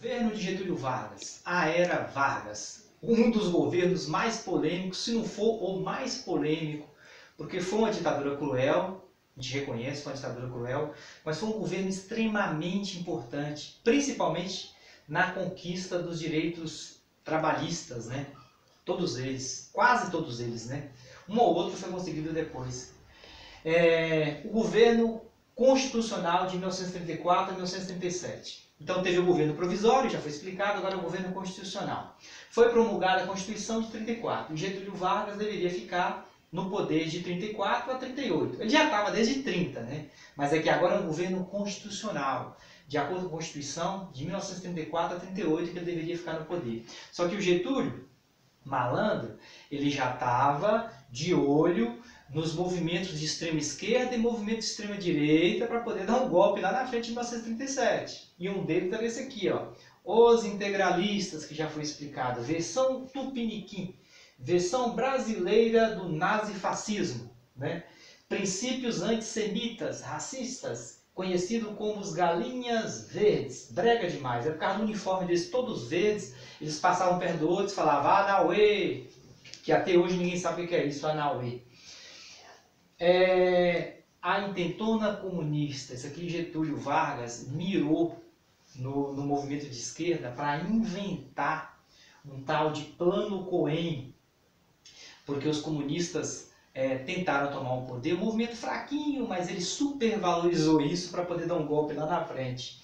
Governo de Getúlio Vargas, a era Vargas, um dos governos mais polêmicos, se não for o mais polêmico, porque foi uma ditadura cruel, a gente reconhece, foi uma ditadura cruel, mas foi um governo extremamente importante, principalmente na conquista dos direitos trabalhistas, né? Todos eles, quase todos eles, né? Um ou outro foi conseguido depois. O governo constitucional de 1934 a 1937. Então teve o governo provisório, já foi explicado, agora o governo constitucional. Foi promulgada a Constituição de 34. E Getúlio Vargas deveria ficar no poder de 34 a 38. Ele já estava desde 30, né? Mas é que agora é um governo constitucional, de acordo com a Constituição de 1934 a 38, que ele deveria ficar no poder. Só que o Getúlio, malandro, ele já estava de olho nos movimentos de extrema esquerda e movimentos de extrema direita para poder dar um golpe lá na frente em 1937. E um deles era esse aqui, ó. Os integralistas, que já foi explicado, versão tupiniquim, versão brasileira do nazifascismo, né? Princípios antissemitas, racistas, conhecido como os galinhas verdes. Brega demais, é por causa do uniforme deles, todos verdes, eles passavam perto do outro e falavam Anauê, que até hoje ninguém sabe o que é isso, Anauê. A intentona comunista, isso aqui Getúlio Vargas mirou no movimento de esquerda para inventar um tal de plano Cohen, porque os comunistas tentaram tomar o poder, um movimento fraquinho, mas ele supervalorizou isso para poder dar um golpe lá na frente.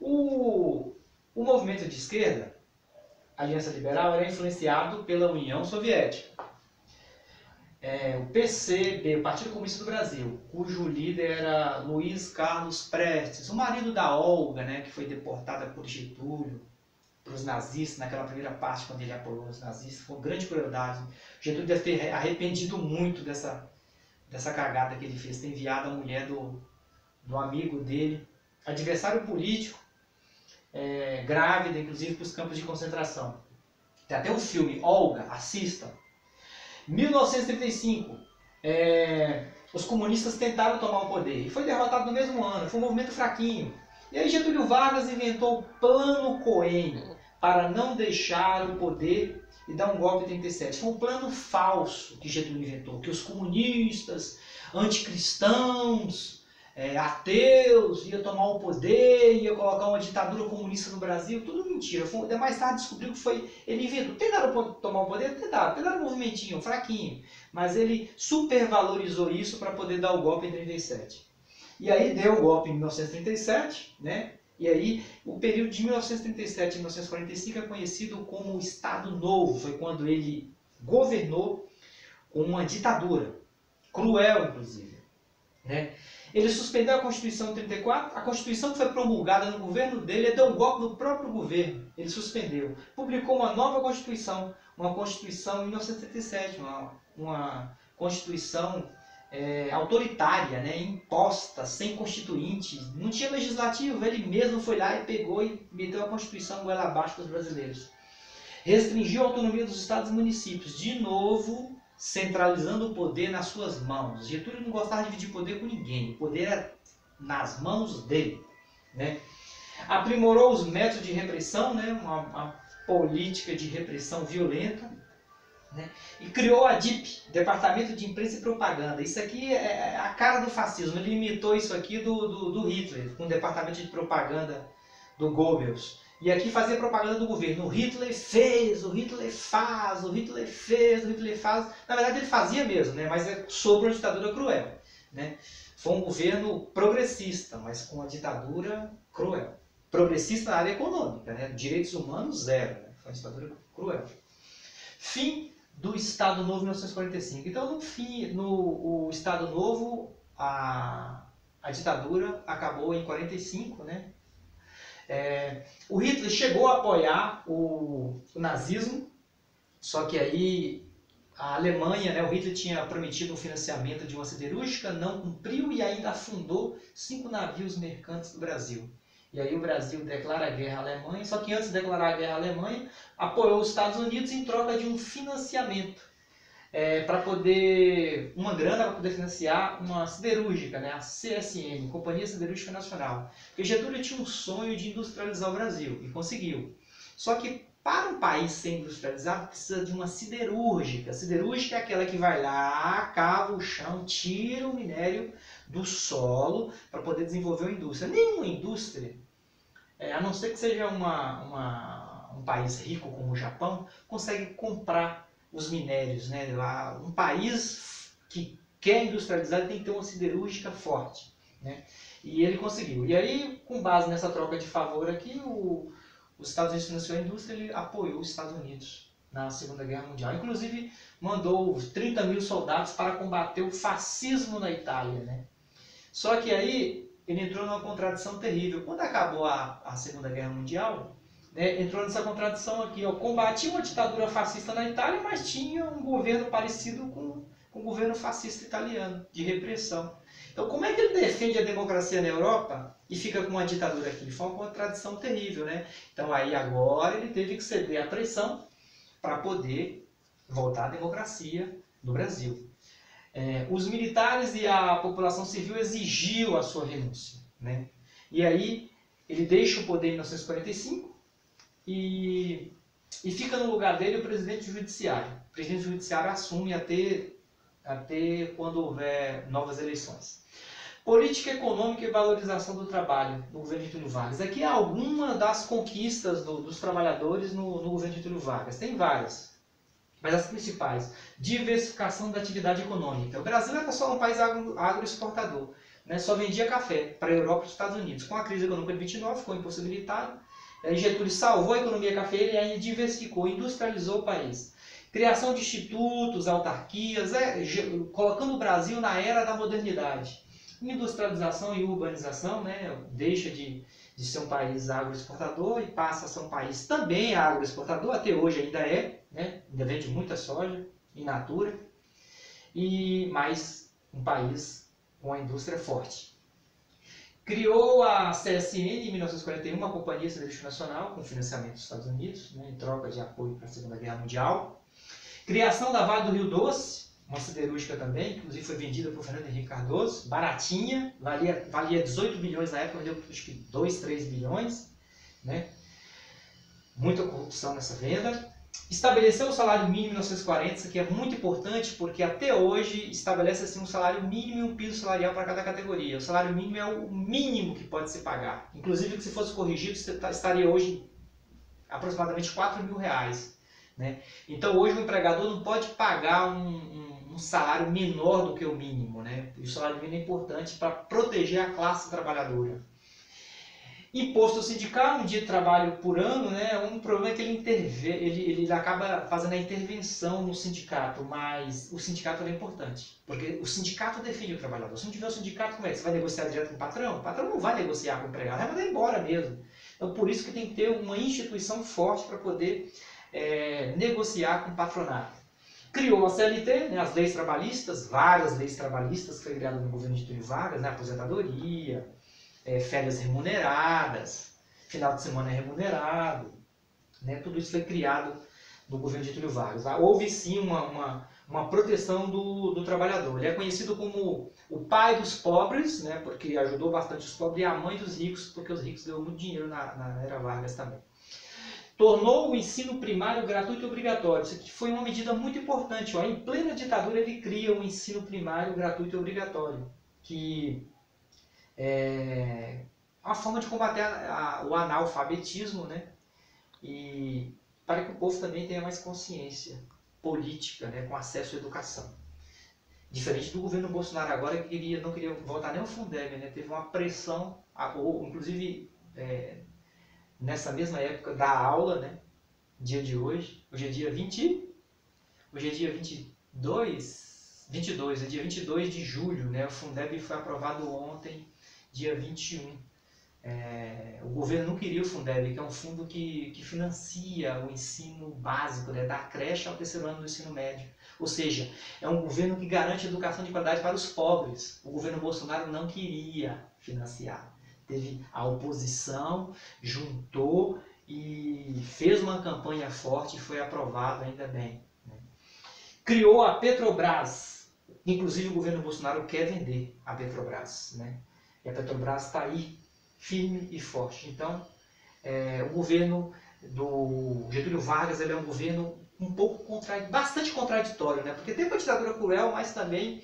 O movimento de esquerda, a Aliança Liberal, era influenciado pela União Soviética. O PCB, o Partido Comunista do Brasil, cujo líder era Luiz Carlos Prestes, o marido da Olga, né, que foi deportada por Getúlio para os nazistas, naquela primeira parte, quando ele apoiou os nazistas. Foi uma grande crueldade. Getúlio deve ter arrependido muito dessa cagada que ele fez, ter enviado a mulher do amigo dele, adversário político, grávida, inclusive, para os campos de concentração. Tem até um filme, Olga, assistam. 1935, os comunistas tentaram tomar o poder e foi derrotado no mesmo ano, foi um movimento fraquinho. E aí Getúlio Vargas inventou o Plano Cohen para não deixar o poder e dar um golpe em 37. Foi um plano falso que Getúlio inventou, que os comunistas, anticristãos, ateus, ia tomar o poder, ia colocar uma ditadura comunista no Brasil, tudo mentira. Mais tarde descobriu que foi ele inventou. Tentaram tomar o poder? Tentaram um movimentinho, fraquinho, mas ele supervalorizou isso para poder dar o golpe em 37. E aí deu o golpe em 1937, né? E aí o período de 1937 a 1945 é conhecido como Estado Novo. Foi quando ele governou com uma ditadura, cruel inclusive, né? Ele suspendeu a Constituição em 34, a Constituição que foi promulgada no governo dele, ele deu um golpe no próprio governo, ele suspendeu. Publicou uma nova Constituição, uma Constituição em 1977, uma Constituição autoritária, né, imposta, sem constituinte, não tinha legislativo, ele mesmo foi lá e pegou e meteu a Constituição goela abaixo para os brasileiros. Restringiu a autonomia dos estados e municípios, de novo centralizando o poder nas suas mãos. Getúlio não gostava de dividir poder com ninguém, o poder era nas mãos dele, né? Aprimorou os métodos de repressão, né? uma política de repressão violenta, né? E criou a DIP, Departamento de Imprensa e Propaganda. Isso aqui é a cara do fascismo, ele imitou isso aqui do Hitler, com o Departamento de Propaganda do Goebbels. E aqui fazia propaganda do governo. O Hitler fez, o Hitler faz, o Hitler fez, o Hitler faz. Na verdade ele fazia mesmo, né? Mas é sobre uma ditadura cruel, né? Foi um governo progressista, mas com uma ditadura cruel. Progressista na área econômica, né? Direitos humanos zero, né? Foi uma ditadura cruel. Fim do Estado Novo em 1945. Então no Estado Novo a ditadura acabou em 45, né? O Hitler chegou a apoiar o nazismo, só que aí a Alemanha, né, o Hitler tinha prometido um financiamento de uma siderúrgica, não cumpriu e ainda afundou 5 navios mercantes do Brasil. E aí o Brasil declara guerra à Alemanha, só que antes de declarar a guerra à Alemanha, apoiou os Estados Unidos em troca de um financiamento. para poder, uma grana para poder financiar uma siderúrgica, né, a CSN, Companhia Siderúrgica Nacional. Porque Getúlio tinha um sonho de industrializar o Brasil e conseguiu. Só que para um país ser industrializado precisa de uma siderúrgica. A siderúrgica é aquela que vai lá, cava o chão, tira o minério do solo para poder desenvolver uma indústria. Nenhuma indústria, a não ser que seja um país rico como o Japão, consegue comprar os minérios, né? Um país que quer industrializar tem que ter uma siderúrgica forte, né? E ele conseguiu. E aí, com base nessa troca de favor aqui, os Estados Unidos financiou a indústria, ele apoiou os Estados Unidos na Segunda Guerra Mundial. Inclusive, mandou 30 mil soldados para combater o fascismo na Itália, né? Só que aí, ele entrou numa contradição terrível. Quando acabou a Segunda Guerra Mundial, né, entrou nessa contradição aqui, ó, combatia uma ditadura fascista na Itália, mas tinha um governo parecido com o governo fascista italiano, de repressão. Então, como é que ele defende a democracia na Europa e fica com uma ditadura aqui? Foi uma contradição terrível, né? Então, aí agora ele teve que ceder à pressão para poder voltar à democracia no Brasil. Os militares e a população civil exigiu a sua renúncia, né? E aí ele deixa o poder em 1945 e fica no lugar dele o presidente judiciário. O presidente judiciário assume até quando houver novas eleições. Política econômica e valorização do trabalho no governo de Getúlio Vargas. Aqui é alguma das conquistas dos trabalhadores no governo de Getúlio Vargas. Tem várias, mas as principais. Diversificação da atividade econômica. O Brasil era só um país agroexportador, né? Só vendia café para a Europa e para os Estados Unidos. Com a crise econômica de 29, ficou impossibilitado. Aí Getúlio salvou a economia cafeeira e ainda diversificou, industrializou o país. Criação de institutos, autarquias, colocando o Brasil na era da modernidade. Industrialização e urbanização, né? Deixa de ser um país agroexportador e passa a ser um país também agroexportador, até hoje ainda né? Ainda vende muita soja in natura, mas um país com a indústria forte. Criou a CSN em 1941, uma companhia siderúrgica nacional com financiamento dos Estados Unidos, né, em troca de apoio para a Segunda Guerra Mundial. Criação da Vale do Rio Doce, uma siderúrgica também, inclusive foi vendida por Fernando Henrique Cardoso, baratinha, valia 18 bilhões na época, vendeu acho que 2, 3 bilhões, né? Muita corrupção nessa venda. Estabeleceu o salário mínimo em 1940, isso aqui é muito importante porque até hoje estabelece assim, um salário mínimo e um piso salarial para cada categoria. O salário mínimo é o mínimo que pode se pagar. Inclusive, que se fosse corrigido, você estaria hoje aproximadamente R$4.000. Né? Então, hoje o empregador não pode pagar um salário menor do que o mínimo. Né? E o salário mínimo é importante para proteger a classe trabalhadora. Imposto sindical, um dia de trabalho por ano, né? Um problema é que ele acaba fazendo a intervenção no sindicato, mas o sindicato é importante, porque o sindicato defende o trabalhador. Se não tiver o sindicato, como é que você vai negociar direto com o patrão? O patrão não vai negociar com o empregado, vai mandar embora mesmo. Então, por isso que tem que ter uma instituição forte para poder negociar com o patronato. Criou a CLT, né, as leis trabalhistas, várias leis trabalhistas que foi criadas no governo de Getúlio Vargas, né, aposentadoria, férias remuneradas, final de semana remunerado, né? Tudo isso foi criado no governo de Getúlio Vargas. Houve sim uma proteção do trabalhador. Ele é conhecido como o pai dos pobres, né? Porque ajudou bastante os pobres, e a mãe dos ricos, porque os ricos deu muito dinheiro na era Vargas também. Tornou o ensino primário gratuito e obrigatório. Isso aqui foi uma medida muito importante. Ó. Em plena ditadura ele cria o ensino primário gratuito e obrigatório, que uma forma de combater o analfabetismo, né? E para que o povo também tenha mais consciência política, né? Com acesso à educação. Diferente do governo Bolsonaro agora, que não queria votar nem o Fundeb, né? Teve uma pressão, inclusive nessa mesma época da aula, né? Dia de hoje, hoje é dia 22 de julho, né? O Fundeb foi aprovado ontem, dia 21. O governo não queria o Fundeb, que é um fundo que financia o ensino básico, né, da creche ao terceiro ano do ensino médio. Ou seja, é um governo que garante educação de qualidade para os pobres. O governo Bolsonaro não queria financiar. Teve a oposição, juntou e fez uma campanha forte e foi aprovado, ainda bem. Né? criou a Petrobras. Inclusive o governo Bolsonaro quer vender a Petrobras, né? E a Petrobras está aí, firme e forte. Então, o governo do Getúlio Vargas ele é um governo um pouco bastante contraditório, né? Porque teve uma ditadura cruel, mas também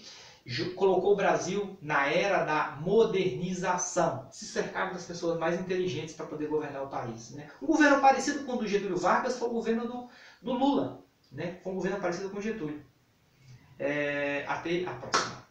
colocou o Brasil na era da modernização, se cercava das pessoas mais inteligentes para poder governar o país, né? Um governo parecido com o do Getúlio Vargas foi o governo do Lula, né? Foi um governo parecido com o Getúlio. Até a próxima.